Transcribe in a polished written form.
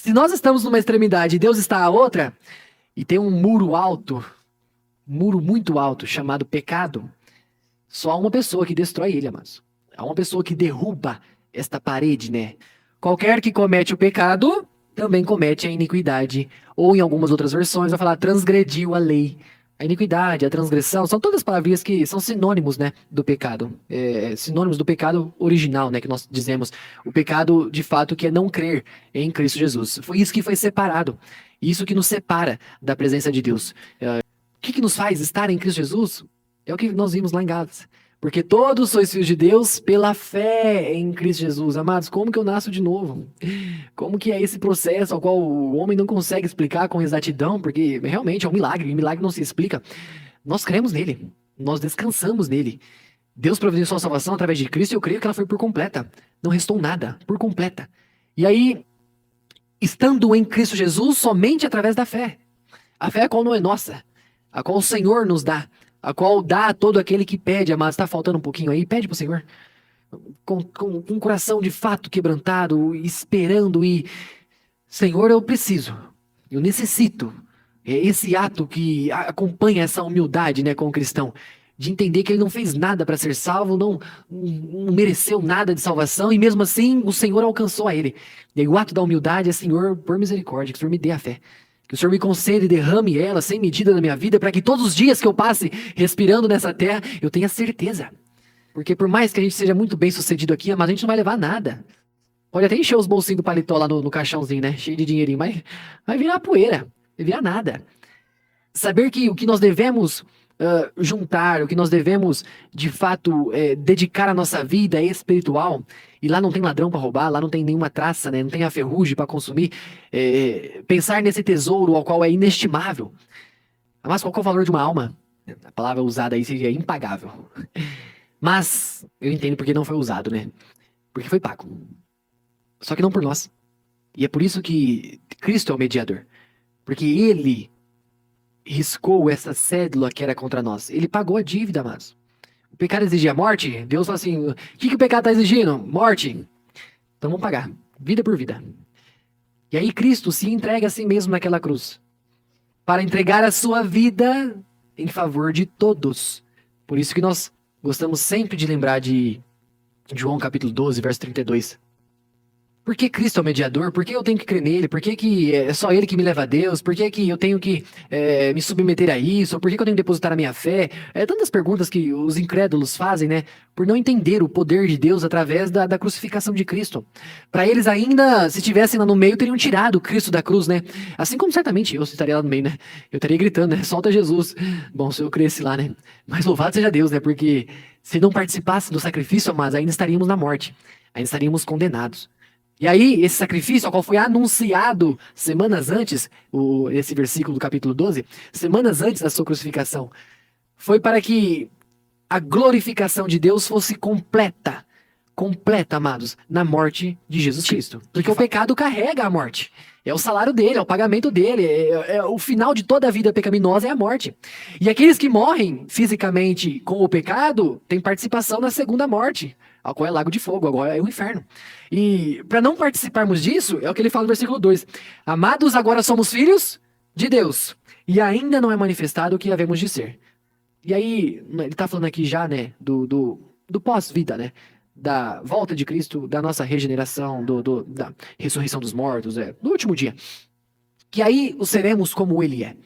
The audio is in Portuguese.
Se nós estamos numa extremidade e Deus está à outra, e tem um muro alto, um muro muito alto, chamado pecado, só há uma pessoa que destrói ele, amados. Há uma pessoa que derruba esta parede, né? Qualquer que comete o pecado, também comete a iniquidade. Ou em algumas outras versões vai falar transgrediu a lei. A iniquidade, a transgressão, são todas palavrinhas que são sinônimos, né, do pecado. Sinônimos do pecado original, né, que nós dizemos. O pecado, de fato, que é não crer em Cristo Jesus. Foi isso que foi separado. Isso que nos separa da presença de Deus. O que nos faz estar em Cristo Jesus? É o que nós vimos lá em Gálatas. Porque todos sois filhos de Deus pela fé em Cristo Jesus. Amados, como que eu nasço de novo? Como que é esse processo ao qual o homem não consegue explicar com exatidão? Porque realmente é um milagre, e milagre não se explica. Nós cremos nele, nós descansamos nele. Deus providenciou a salvação através de Cristo e eu creio que ela foi por completa. Não restou nada, por completa. E aí, estando em Cristo Jesus somente através da fé. A fé a qual não é nossa, a qual o Senhor nos dá, a qual dá a todo aquele que pede, mas está faltando um pouquinho aí, pede para o Senhor, com um coração de fato quebrantado, esperando e, Senhor, eu preciso, eu necessito, esse ato que acompanha essa humildade, né, com o cristão, de entender que ele não fez nada para ser salvo, não mereceu nada de salvação, e mesmo assim o Senhor alcançou a ele. E aí, o ato da humildade é, Senhor, por misericórdia, que o Senhor me dê a fé. Que o Senhor me conceda e derrame ela sem medida na minha vida, para que todos os dias que eu passe respirando nessa terra, eu tenha certeza. Porque por mais que a gente seja muito bem sucedido aqui, mas a gente não vai levar nada. Pode até encher os bolsinhos do paletó lá no caixãozinho, né? Cheio de dinheirinho, mas vai virar poeira, vai virar nada. Saber que o que nós devemos juntar, o que nós devemos, de fato, dedicar a nossa vida é espiritual, e lá não tem ladrão para roubar, lá não tem nenhuma traça, né? Não tem a ferrugem para consumir. Pensar nesse tesouro ao qual é inestimável. Mas qual que é o valor de uma alma? A palavra usada aí seria impagável. Mas eu entendo porque não foi usado, né? Porque foi pago. Só que não por nós. E é por isso que Cristo é o mediador. Porque ele riscou essa cédula que era contra nós. Ele pagou a dívida, amados. O pecado exigia morte. Deus fala assim: o que o pecado está exigindo? Morte. Então vamos pagar. Vida por vida. E aí Cristo se entrega a si mesmo naquela cruz. Para entregar a sua vida em favor de todos. Por isso que nós gostamos sempre de lembrar de João capítulo 12, verso 32. Por que Cristo é o mediador? Por que eu tenho que crer nele? Por que é só ele que me leva a Deus? Por que eu tenho que me submeter a isso? Por que eu tenho que depositar a minha fé? Tantas perguntas que os incrédulos fazem, né? Por não entender o poder de Deus através da crucificação de Cristo. Para eles ainda, se estivessem lá no meio, teriam tirado Cristo da cruz, né? Assim como certamente eu estaria lá no meio, né? Eu estaria gritando, né? Solta Jesus. Bom, se eu cresce lá, né? Mas louvado seja Deus, né? Porque se não participasse do sacrifício, mas ainda estaríamos na morte. Ainda estaríamos condenados. E aí, esse sacrifício, ao qual foi anunciado semanas antes, esse versículo do capítulo 12, semanas antes da sua crucificação, foi para que a glorificação de Deus fosse completa, completa, amados, na morte de Jesus Cristo. Porque o pecado carrega a morte. É o salário dele, é o pagamento dele, é o final de toda a vida pecaminosa é a morte. E aqueles que morrem fisicamente com o pecado têm participação na segunda morte, ao qual é lago de fogo, agora é o inferno. E para não participarmos disso, é o que ele fala no versículo 2. Amados, agora somos filhos de Deus, e ainda não é manifestado o que havemos de ser. E aí, ele está falando aqui já, né, do pós-vida, né? Da volta de Cristo, da nossa regeneração, da ressurreição dos mortos, do último dia. Que aí o seremos como ele é.